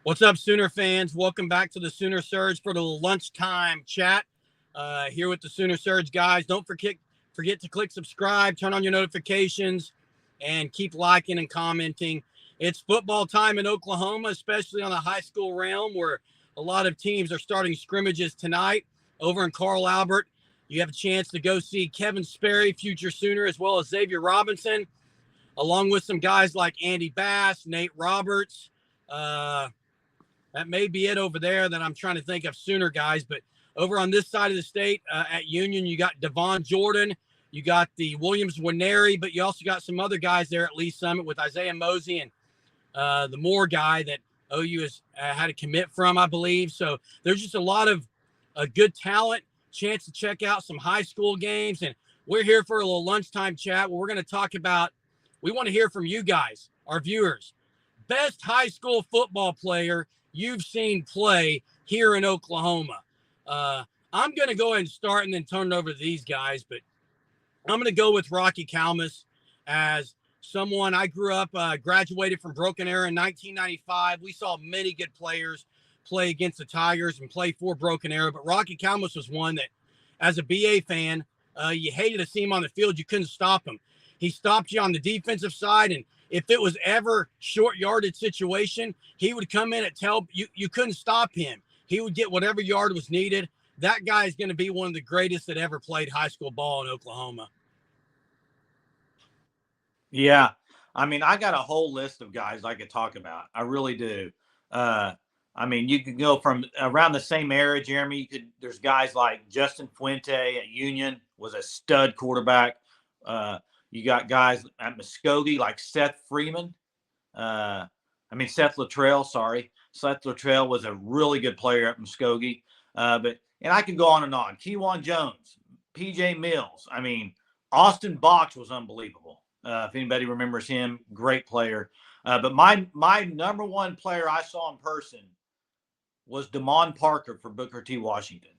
What's up, Sooner fans? Welcome back to the Sooner Surge for the lunchtime chat. Here with the Sooner Surge guys. Don't forget to click subscribe, turn on your notifications, and keep liking and commenting. It's football time in Oklahoma, especially on the high school realm, where a lot of teams are starting scrimmages tonight. Over in Carl Albert, you have a chance to go see Kevin Sperry, future Sooner, as well as Xavier Robinson, along with some guys like Andy Bass, Nate Roberts. That may be it over there that I'm trying to think of Sooner guys. But over on this side of the state at Union, you got Devon Jordan. You got the Williams Winery, but you also got some other guys there at Lee Summit with Isaiah Mosey and the Moore guy that OU has had a commit from, I believe. So there's just a lot of good talent, chance to check out some high school games. And we're here for a little lunchtime chat where we're going to talk about, we want to hear from you guys, our viewers. Best high school football player you've seen play here in Oklahoma. I'm going to go ahead and start and then turn it over to these guys, but I'm going to go with Rocky Kalmus as someone. I grew up, graduated from Broken Arrow in 1995. We saw many good players play against the Tigers and play for Broken Arrow, but Rocky Kalmus was one that, as a BA fan, you hated to see him on the field. You couldn't stop him. He stopped you on the defensive side, and if it was ever short yardage situation, he would come in and tell you you couldn't stop him. He would get whatever yard was needed. That guy is going to be one of the greatest that ever played high school ball in Oklahoma. Yeah. I mean, I got a whole list of guys I could talk about. I really do. I mean, you could go from around the same era, Jeremy. There's guys like Justin Fuente at Union, was a stud quarterback. You got guys at Muskogee like Seth Freeman. Seth Luttrell, sorry. Seth Luttrell was a really good player at Muskogee. And I could go on and on. Kewan Jones, PJ Mills. I mean, Austin Box was unbelievable. If anybody remembers him, great player. But my number one player I saw in person was Damon Parker for Booker T. Washington.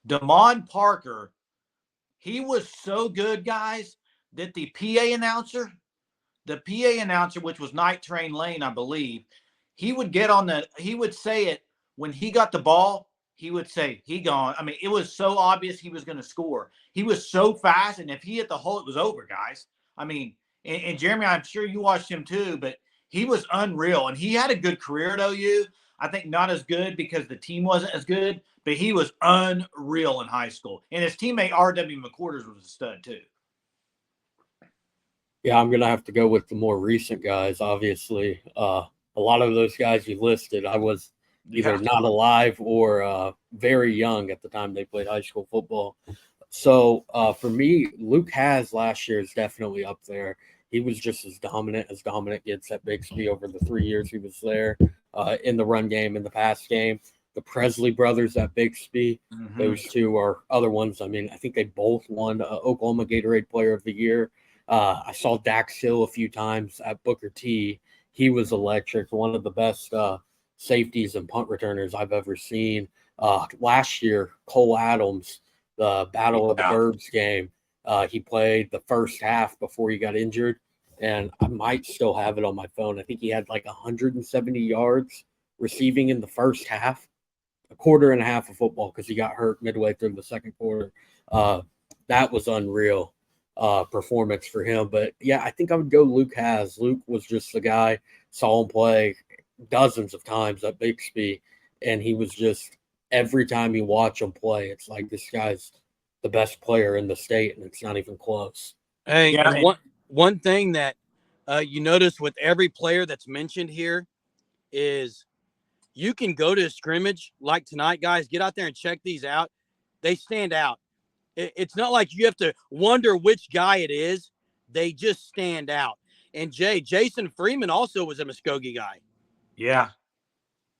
Damon Parker, he was so good, guys, that the PA announcer, which was Night Train Lane, I believe, he would say it when he got the ball. He would say, he gone. I mean, it was so obvious he was going to score. He was so fast, and if he hit the hole, it was over, guys. I mean, and Jeremy, I'm sure you watched him too, but he was unreal. And he had a good career at OU. I think not as good because the team wasn't as good, but he was unreal in high school. And his teammate, R.W. McQuarters, was a stud too. Yeah, I'm going to have to go with the more recent guys, obviously. A lot of those guys you listed, I was either not alive or very young at the time they played high school football. So for me, Luke Hasz last year is definitely up there. He was just as dominant gets at Bixby over the 3 years he was there in the run game, in the pass game. The Presley brothers at Bixby, those two are other ones. I mean, I think they both won Oklahoma Gatorade Player of the Year. I saw Dax Hill a few times at Booker T. He was electric, one of the best safeties and punt returners I've ever seen. Last year, Cole Adams, the Battle of the Burbs game, he played the first half before he got injured, and I might still have it on my phone. I think he had like 170 yards receiving in the first half, a quarter and a half of football because he got hurt midway through the second quarter. That was unreal performance for him. But, yeah, I think I would go Luke Hasz. Luke was just the guy, saw him play dozens of times at Bixby, and he was just every time you watch him play, it's like this guy's the best player in the state, and it's not even close. Hey, yeah, one thing that you notice with every player that's mentioned here is you can go to a scrimmage like tonight, guys. Get out there and check these out. They stand out. It's not like you have to wonder which guy it is. They just stand out. And Jason Freeman also was a Muskogee guy. Yeah.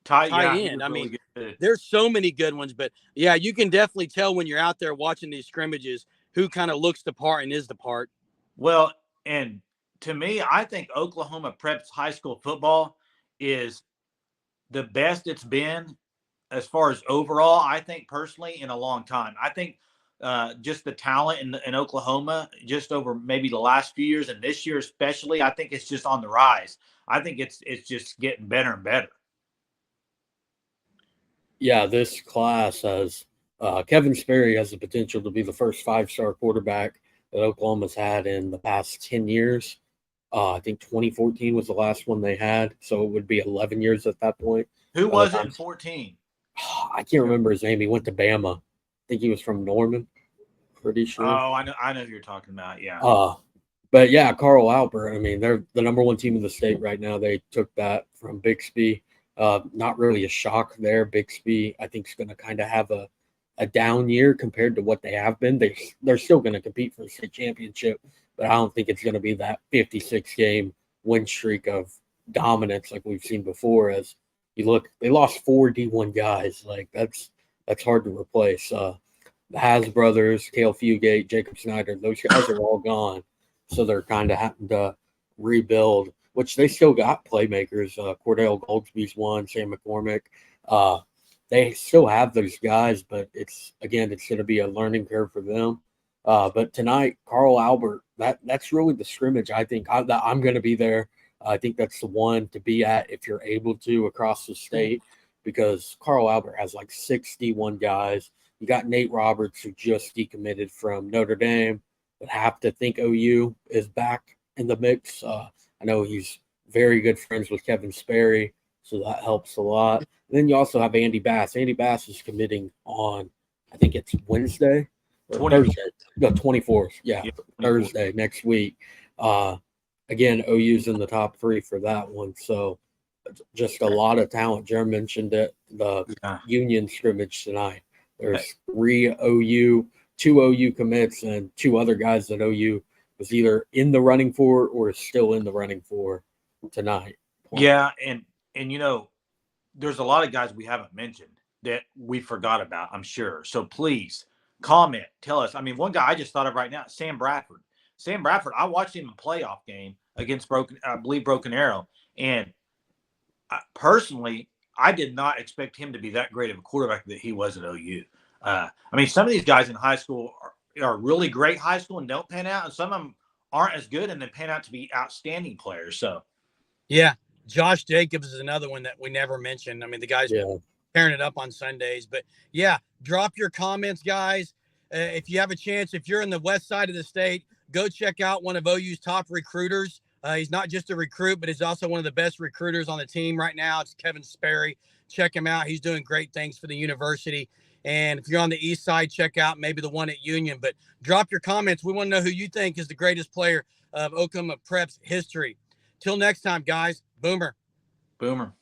Tight end. I mean, there's so many good ones, but yeah, you can definitely tell when you're out there watching these scrimmages who kind of looks the part and is the part. Well, and to me, I think OKPreps high school football is the best it's been as far as overall, I think personally, in a long time. I think just the talent in Oklahoma, just over maybe the last few years and this year especially, I think it's just on the rise. I think it's just getting better and better. Yeah, this class has Kevin Sperry has the potential to be the first 5-star quarterback that Oklahoma's had in the past 10 years. I think 2014 was the last one they had, so it would be 11 years at that point. Who By the was it time in 14? I can't remember his name. He went to Bama. I think he was from Norman. Pretty sure. Oh, I know who you're talking about. Yeah. But yeah, Carl Albert. I mean, they're the number one team in the state right now. They took that from Bixby. Not really a shock there. Bixby, I think, is going to kind of have a down year compared to what they have been. They're still going to compete for the state championship, but I don't think it's going to be that 56 game win streak of dominance like we've seen before. As you look, they lost 4 D1 guys. Like that's hard to replace. The Has brothers, Cale Fugate, Jacob Snyder, those guys are all gone. So they're kind of having to rebuild, which they still got playmakers. Cordell Goldsby's one, Sam McCormick. They still have those guys, but it's going to be a learning curve for them. But tonight, Carl Albert, that's really the scrimmage. I think that I'm going to be there. I think that's the one to be at if you're able to across the state, because Carl Albert has like 61 guys. You got Nate Roberts, who just decommitted from Notre Dame, but have to think OU is back in the mix. I know he's very good friends with Kevin Sperry, so that helps a lot. And then you also have Andy Bass. Andy Bass is committing on, I think it's Wednesday or Thursday. No, 24th. Yeah, 24th. Thursday next week. Again, OU's in the top 3 for that one. So just a lot of talent. Jeremy mentioned it, the Union scrimmage tonight. There's 3 OU, 2 OU commits, and 2 other guys that OU was either in the running for or still in the running for tonight. Yeah, and there's a lot of guys we haven't mentioned that we forgot about, I'm sure. So please comment, tell us. I mean, one guy I just thought of right now, Sam Bradford. Sam Bradford, I watched him in a playoff game against Broken Arrow, and personally, I did not expect him to be that great of a quarterback that he was at OU. I mean, some of these guys in high school are really great high school and don't pan out, and some of them aren't as good and then pan out to be outstanding players. So, yeah, Josh Jacobs is another one that we never mentioned. I mean, the guy's tearing it up on Sundays. But yeah, drop your comments, guys. If you have a chance, if you're in the west side of the state, go check out one of OU's top recruiters. He's not just a recruit, but he's also one of the best recruiters on the team right now. It's Kevin Sperry. Check him out. He's doing great things for the university. And if you're on the east side, check out maybe the one at Union. But drop your comments. We want to know who you think is the greatest player of OKPreps history. Till next time, guys. Boomer. Boomer.